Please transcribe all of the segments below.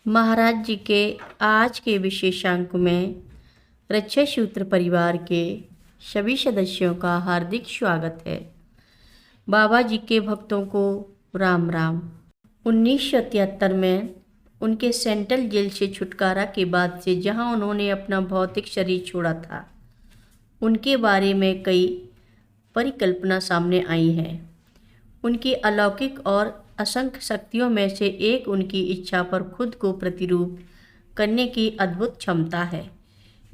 महाराज जी के आज के विशेषांक में रक्षा सूत्र परिवार के सभी सदस्यों का हार्दिक स्वागत है। बाबा जी के भक्तों को राम राम। 1973 में उनके सेंट्रल जेल से छुटकारा के बाद से जहां उन्होंने अपना भौतिक शरीर छोड़ा था, उनके बारे में कई परिकल्पना सामने आई हैं। उनकी अलौकिक और असंख्य शक्तियों में से एक उनकी इच्छा पर खुद को प्रतिरूप करने की अद्भुत क्षमता है।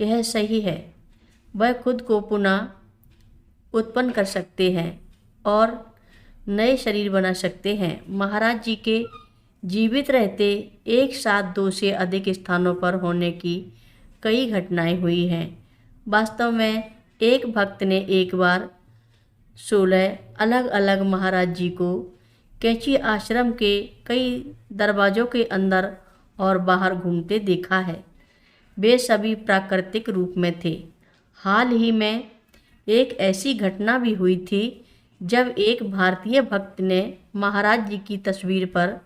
यह सही है, वह खुद को पुनः उत्पन्न कर सकते हैं और नए शरीर बना सकते हैं। महाराज जी के जीवित रहते एक साथ 2 से अधिक स्थानों पर होने की कई घटनाएं हुई हैं। वास्तव में एक भक्त ने एक बार 16 अलग अलग महाराज जी को कैची आश्रम के कई दरवाज़ों के अंदर और बाहर घूमते देखा है। वे सभी प्राकृतिक रूप में थे। हाल ही में एक ऐसी घटना भी हुई थी जब एक भारतीय भक्त ने महाराज जी की तस्वीर पर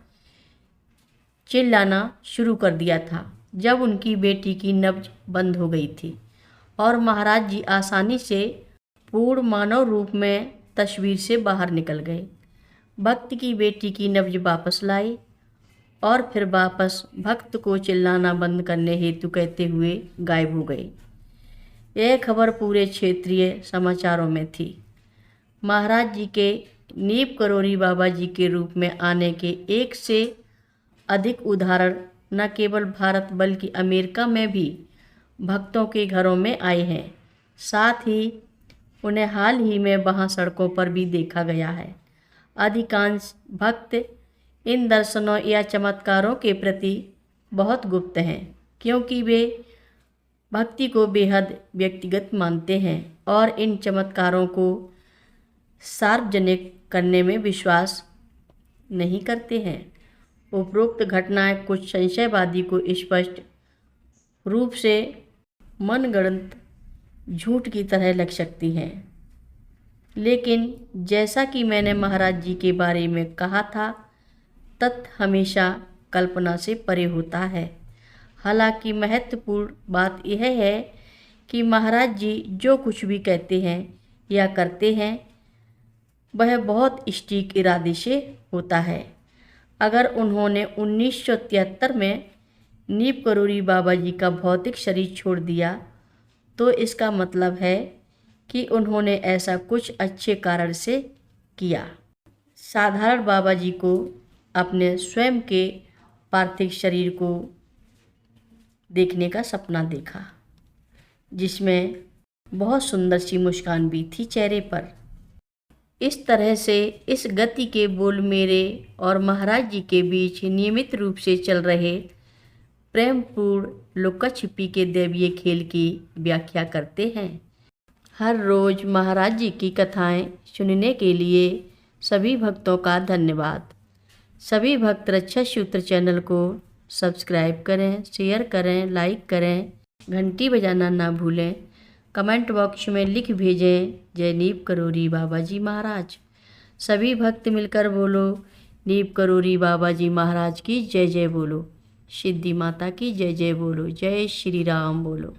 चिल्लाना शुरू कर दिया था जब उनकी बेटी की नब्ज बंद हो गई थी और महाराज जी आसानी से पूर्ण मानव रूप में तस्वीर से बाहर निकल गए। भक्त की बेटी की नब्ज वापस लाई और फिर वापस भक्त को चिल्लाना बंद करने हेतु कहते हुए गायब हो गए। यह खबर पूरे क्षेत्रीय समाचारों में थी। महाराज जी के नीप करोरी बाबा जी के रूप में आने के एक से अधिक उदाहरण न केवल भारत बल्कि अमेरिका में भी भक्तों के घरों में आए हैं। साथ ही उन्हें हाल ही में वहां सड़कों पर भी देखा गया है। अधिकांश भक्त इन दर्शनों या चमत्कारों के प्रति बहुत गुप्त हैं, क्योंकि वे भक्ति को बेहद व्यक्तिगत मानते हैं और इन चमत्कारों को सार्वजनिक करने में विश्वास नहीं करते हैं। उपरोक्त घटनाएं कुछ संशयवादी को स्पष्ट रूप से मनगढ़ंत झूठ की तरह लग सकती हैं, लेकिन जैसा कि मैंने महाराज जी के बारे में कहा था, तथ्य हमेशा कल्पना से परे होता है। हालांकि महत्वपूर्ण बात यह है कि महाराज जी जो कुछ भी कहते हैं या करते हैं वह बहुत सटीक इरादे से होता है। अगर उन्होंने 1973 में नीप करोरी बाबा जी का भौतिक शरीर छोड़ दिया तो इसका मतलब है कि उन्होंने ऐसा कुछ अच्छे कारण से किया। साधारण बाबा जी को अपने स्वयं के पार्थिव शरीर को देखने का सपना देखा, जिसमें बहुत सुंदर सी मुस्कान भी थी चेहरे पर। इस तरह से इस गति के बोल मेरे और महाराज जी के बीच नियमित रूप से चल रहे प्रेमपूर्ण लुका छिपी के दैवीय खेल की व्याख्या करते हैं। हर रोज़ महाराज जी की कथाएं सुनने के लिए सभी भक्तों का धन्यवाद। सभी भक्त रक्षा सूत्र चैनल को सब्सक्राइब करें, शेयर करें, लाइक करें, घंटी बजाना ना भूलें। कमेंट बॉक्स में लिख भेजें जय नीप करोरी बाबा जी महाराज। सभी भक्त मिलकर बोलो नीप करोरी बाबा जी महाराज की जय जय बोलो। सिद्धि माता की जय जय बोलो। जय श्री राम बोलो।